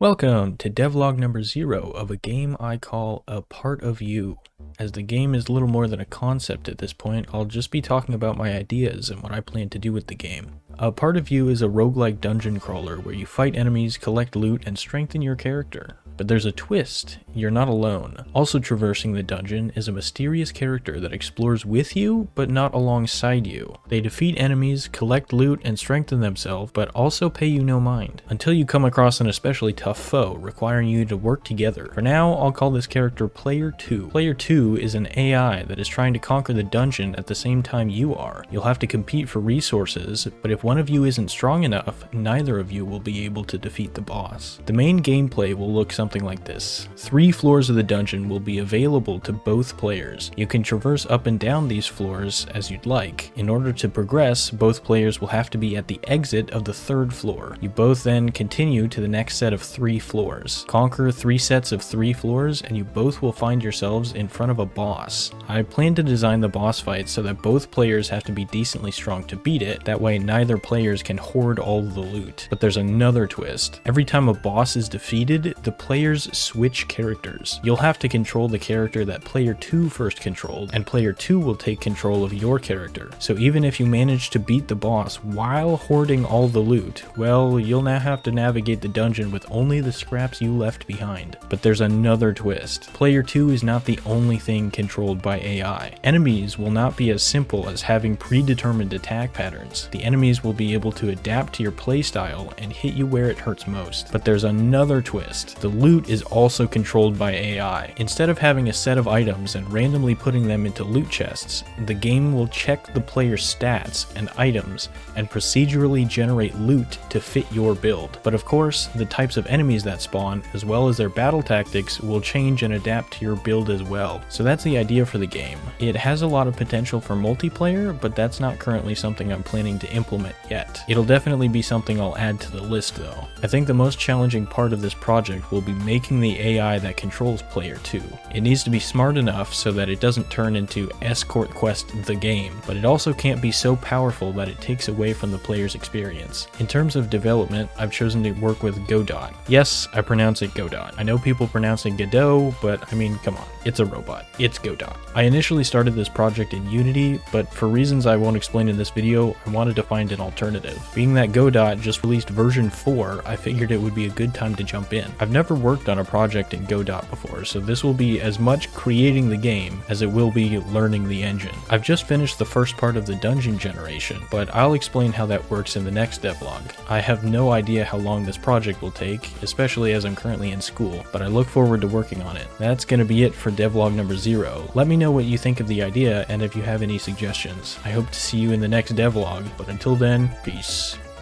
Welcome to devlog number 0 of a game I call A Part of You. As the game is little more than a concept at this point, I'll just be talking about my ideas and what I plan to do with the game. A Part of You is a roguelike dungeon crawler where you fight enemies, collect loot, and strengthen your character. But there's a twist, you're not alone. Also traversing the dungeon is a mysterious character that explores with you, but not alongside you. They defeat enemies, collect loot, and strengthen themselves, but also pay you no mind, until you come across an especially tough foe, requiring you to work together. For now, I'll call this character Player 2. Player 2 is an AI that is trying to conquer the dungeon at the same time you are. You'll have to compete for resources, but if one of you isn't strong enough, neither of you will be able to defeat the boss. The main gameplay will look something like this. 3 floors of the dungeon will be available to both players. You can traverse up and down these floors as you'd like. In order to progress, both players will have to be at the exit of the 3rd floor. You both then continue to the next set of 3 floors. Conquer 3 sets of 3 floors and you both will find yourselves in front of a boss. I plan to design the boss fight so that both players have to be decently strong to beat it, that way neither players can hoard all the loot. But there's another twist. Every time a boss is defeated, the players switch characters. You'll have to control the character that player 2 first controlled, and player 2 will take control of your character. So even if you manage to beat the boss while hoarding all the loot, well, you'll now have to navigate the dungeon with only the scraps you left behind. But there's another twist. Player 2 is not the only thing controlled by AI. Enemies will not be as simple as having predetermined attack patterns. The enemies will be able to adapt to your playstyle and hit you where it hurts most. But there's another twist. The loot is also controlled by AI. Instead of having a set of items and randomly putting them into loot chests, the game will check the player's stats and items and procedurally generate loot to fit your build. But of course, the types of enemies that spawn, as well as their battle tactics, will change and adapt to your build as well. So that's the idea for the game. It has a lot of potential for multiplayer, but that's not currently something I'm planning to implement yet. It'll definitely be something I'll add to the list though. I think the most challenging part of this project will be making the AI that controls player 2. It needs to be smart enough so that it doesn't turn into Escort Quest the game, but it also can't be so powerful that it takes away from the player's experience. In terms of development, I've chosen to work with Godot. Yes, I pronounce it Godot. I know people pronounce it Godot, but I mean, come on, it's a robot. It's Godot. I initially started this project in Unity, but for reasons I won't explain in this video, I wanted to find an alternative. Being that Godot just released version 4, I figured it would be a good time to jump in. I've never worked on a project in Godot before, so this will be as much creating the game as it will be learning the engine. I've just finished the first part of the dungeon generation, but I'll explain how that works in the next devlog. I have no idea how long this project will take, especially as I'm currently in school, but I look forward to working on it. That's gonna be it for devlog number 0. Let me know what you think of the idea and if you have any suggestions. I hope to see you in the next devlog, but until then, peace.